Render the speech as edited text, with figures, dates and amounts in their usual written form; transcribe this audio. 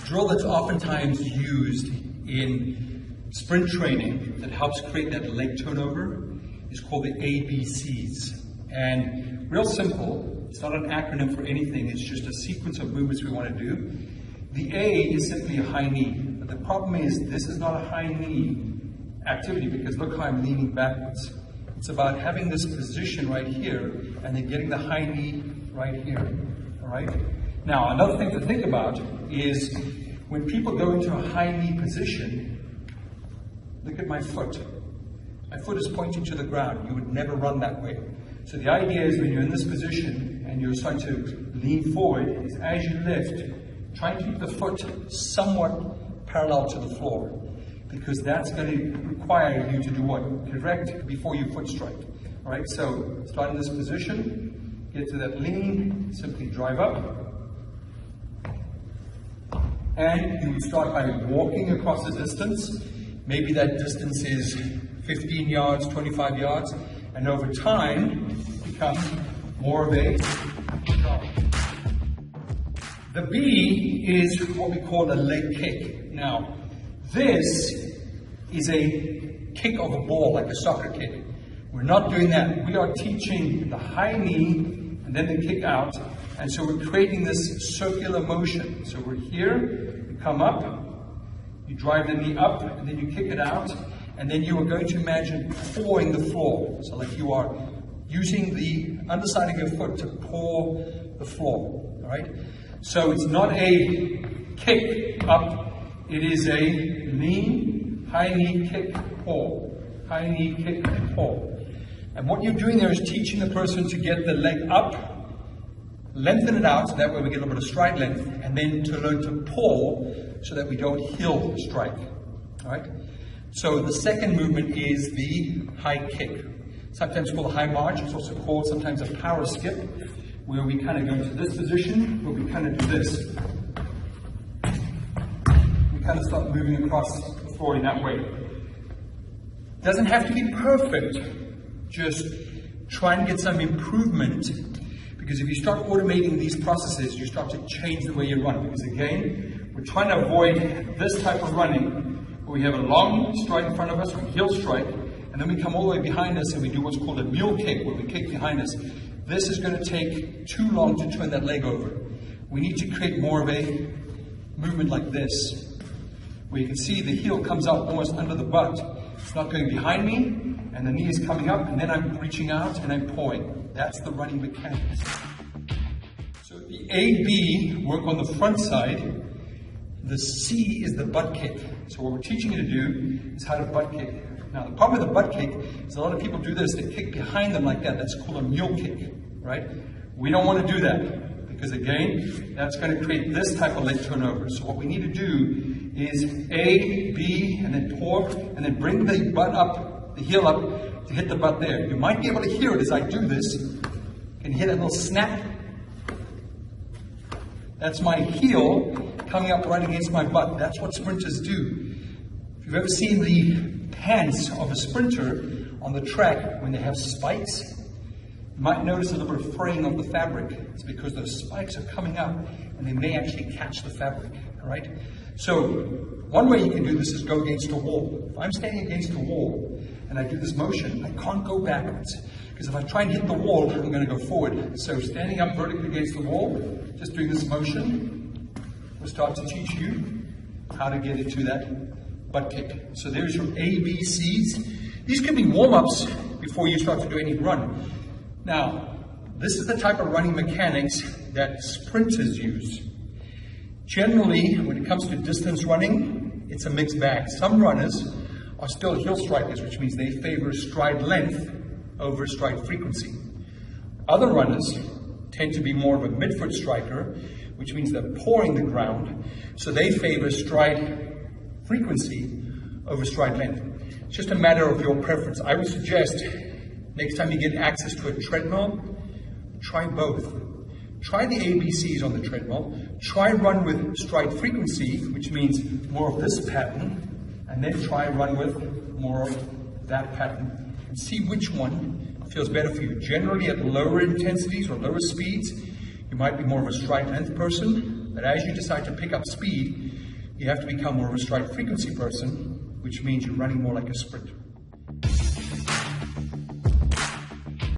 drill that's oftentimes used in sprint training that helps create that leg turnover is called the ABCs. And real simple, it's not an acronym for anything, it's just a sequence of movements we want to do. The A is simply a high knee. But the problem is this is not a high knee activity because look how I'm leaning backwards. It's about having this position right here and then getting the high knee right here. All right? Now, another thing to think about is when people go into a high knee position, look at my foot. My foot is pointing to the ground. You would never run that way. So the idea is when you're in this position and you're starting to lean forward, is as you lift, try and keep the foot somewhat parallel to the floor, because that's going to require you to do what? Correct before you foot strike. All right, so start in this position, get to that lean, simply drive up. And you would start by walking across the distance. Maybe that distance is 15 yards, 25 yards, and over time becomes more of a jog. The B is what we call a leg kick. Now, this is a kick of a ball, like a soccer kick. We're not doing that. We are teaching the high knee and then the kick out. And so we're creating this circular motion. So we're here, you come up, you drive the knee up, and then you kick it out. And then you are going to imagine pawing the floor. So like you are using the underside of your foot to paw the floor. All right? So it's not a kick up. It is a lean, high knee kick, paw. High knee kick, paw. And what you're doing there is teaching the person to get the leg up, lengthen it out, so that way we get a little bit of stride length, and then to learn to paw so that we don't heel strike. All right? So the second movement is the high kick. Sometimes called a high march. It's also called sometimes a power skip, where we kind of go into this position, where we kind of do this. We kind of start moving across the floor in that way. Doesn't have to be perfect. Just try and get some improvement. Because if you start automating these processes, you start to change the way you run. Because again, we're trying to avoid this type of running, where we have a long stride in front of us, we heel strike, and then we come all the way behind us and we do what's called a mule kick, where we kick behind us. This is going to take too long to turn that leg over. We need to create more of a movement like this, where you can see the heel comes up almost under the butt. It's not going behind me, and the knee is coming up, and then I'm reaching out and I'm pawing. That's the running mechanics. So the A, B work on the front side. The C is the butt kick. So what we're teaching you to do is how to butt kick. Now the problem with the butt kick is a lot of people do this, they kick behind them like that. That's called a mule kick, right? We don't want to do that, because again, that's going to create this type of leg turnover. So what we need to do is A, B, and then paw, and then bring the butt up, the heel up, to hit the butt there. You might be able to hear it as I do this. Can you hear that little snap? That's my heel coming up right against my butt. That's what sprinters do. If you've ever seen the pants of a sprinter on the track when they have spikes, you might notice a little bit of fraying of the fabric. It's because those spikes are coming up and they may actually catch the fabric. All right? So one way you can do this is go against a wall. If I'm standing against a wall and I do this motion, I can't go backwards. Because if I try and hit the wall, I'm going to go forward. So standing up vertically against the wall, just doing this motion, will start to teach you how to get into that butt kick. So there's your ABCs. These can be warm-ups before you start to do any run. Now, this is the type of running mechanics that sprinters use. Generally, when it comes to distance running, it's a mixed bag. Some runners are still heel strikers, which means they favor stride length over stride frequency. Other runners tend to be more of a midfoot striker, which means they're pawing the ground, so they favor stride frequency over stride length. It's just a matter of your preference. I would suggest next time you get access to a treadmill, try both. Try the ABCs on the treadmill, try run with stride frequency, which means more of this pattern, and then try run with more of that pattern, and see which one feels better for you. Generally at lower intensities or lower speeds, you might be more of a stride length person, but as you decide to pick up speed, You have to become more of a strike frequency person, which means you're running more like a sprinter.